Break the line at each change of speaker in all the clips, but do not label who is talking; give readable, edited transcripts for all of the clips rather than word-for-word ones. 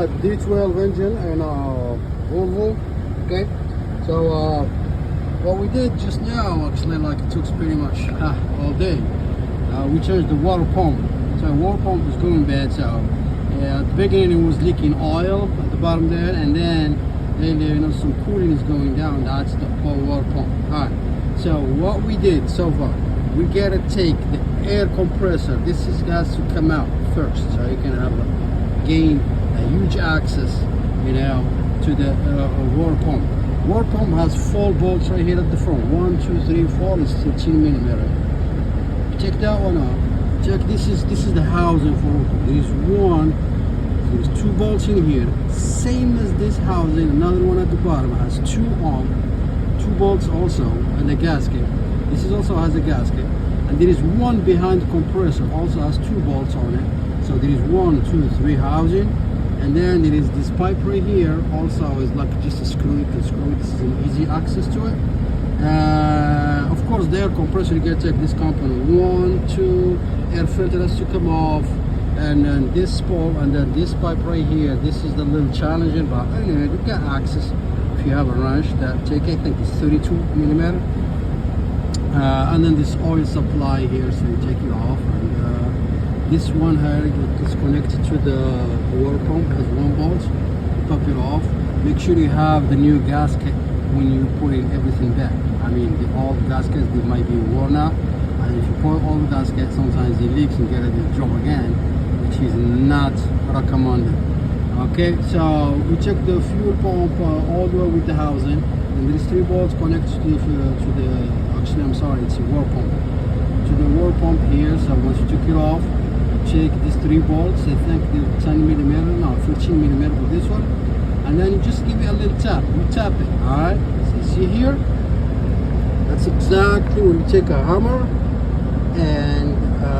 got D12 engine and Volvo. Okay, so what we did just now, actually, like it took pretty much all day. We changed the water pump. So the water pump was going bad. So at the beginning it was leaking oil at the bottom there, and then some cooling is going down. That's the whole water pump. All right. So what we did so far, we gotta take the air compressor. This has to come out first, so you can have gain a huge access, to the water pump. Water pump has 4 bolts right here at the front. 1, 2, 3, 4 is 13 millimeter. Check that one out. Check this is the housing for there's 2 bolts in here, same as this housing. Another one at the bottom has 2 bolts also, and the gasket. This is also has a gasket, and there is one behind the compressor, also has 2 bolts on it. So there is 1, 2, 3 housing, and then there is this pipe right here. Also is like just a screw. You can screw it. This is an easy access to it. Of course, the air compressor, you gotta check this component. 1, 2, air filter has to come off, and then this spool, and then this pipe right here. This is the little challenging, but anyway, you got access if you have a wrench that take it. I think it's 32 millimeter. And then this oil supply here, so you take it off. And this one here is connected to the water pump, has 1 bolt. You pop it off. Make sure you have the new gasket when you put in everything back. I mean, the old gaskets, they might be worn out, and if you put all the gaskets, sometimes it leaks and get it to drop again, which is not recommended. Okay, so we check the fuel pump all the way with the housing, and there's 3 bolts connected to the actually, I'm sorry, it's a water pump. To the water pump here. So once you took it off, check these 3 bolts. I think they're 10 millimeter, no, 15 millimeter for this one. And then you just give it a little tap. You tap it, all right? So you see here? That's exactly when you take a hammer and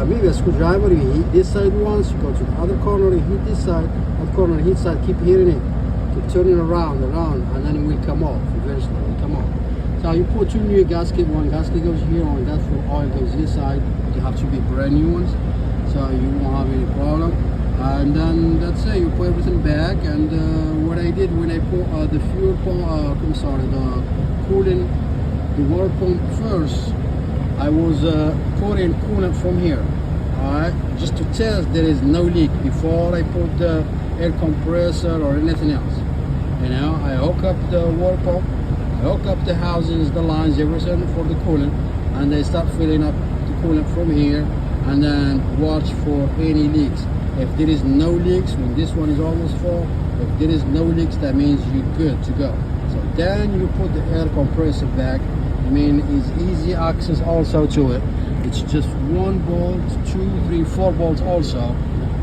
maybe a screwdriver. You hit this side once. You go to the other corner. You hit this side. That corner, hit side. Keep hitting it. Keep turning around, and then it will come off. Eventually, it will come off. So you put 2 new gaskets. One gasket goes here, one gasket for oil goes this side. They have to be brand new ones, so you won't have any problem. And then that's it. You put everything back. And what I did when I put the fuel pump, the cooling, the water pump first, I was pouring coolant from here. All right, just to test there is no leak before I put the air compressor or anything else. I hook up the water pump. I hook up the housings, the lines, everything for the coolant, and they start filling up the coolant from here, and then watch for any leaks. If there is no leaks, when this one is almost full, if there is no leaks, that means you're good to go. So then you put the air compressor back. I mean, it's easy access also to it. It's just 1 bolt, 2, 3, 4 bolts also.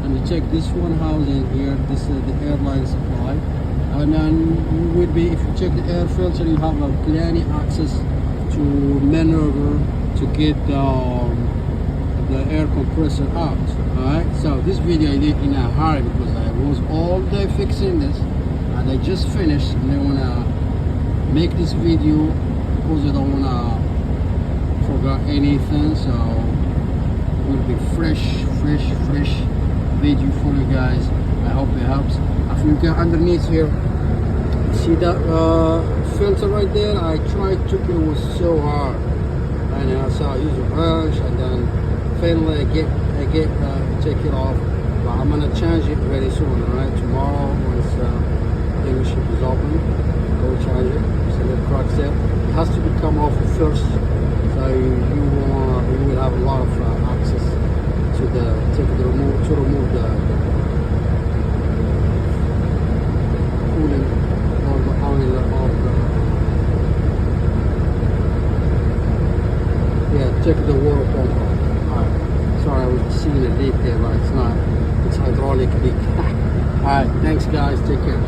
And you check this one housing here. This is the airline supply. And then you would be, if you check the air filter, you have plenty access to maneuver to get the air compressor out. Alright, so this video I did in a hurry because I was all day fixing this, and I just finished, and I wanna make this video because I don't wanna forget anything. So it will be fresh video for you guys. I hope it helps. If you get underneath here, see that filter right there? I tried to, it was so hard, and so I use a brush, and then finally I get take it off. But I'm gonna change it very soon. Alright, tomorrow once the dealership is open, go change it. So the crack set, it has to come off first, so you will have a lot of access to remove the cooling or the oil of the, yeah, check the water pump out. Alright, sorry, I was seeing a leak there, but it's not, it's hydraulic leak. Alright, thanks guys, take care.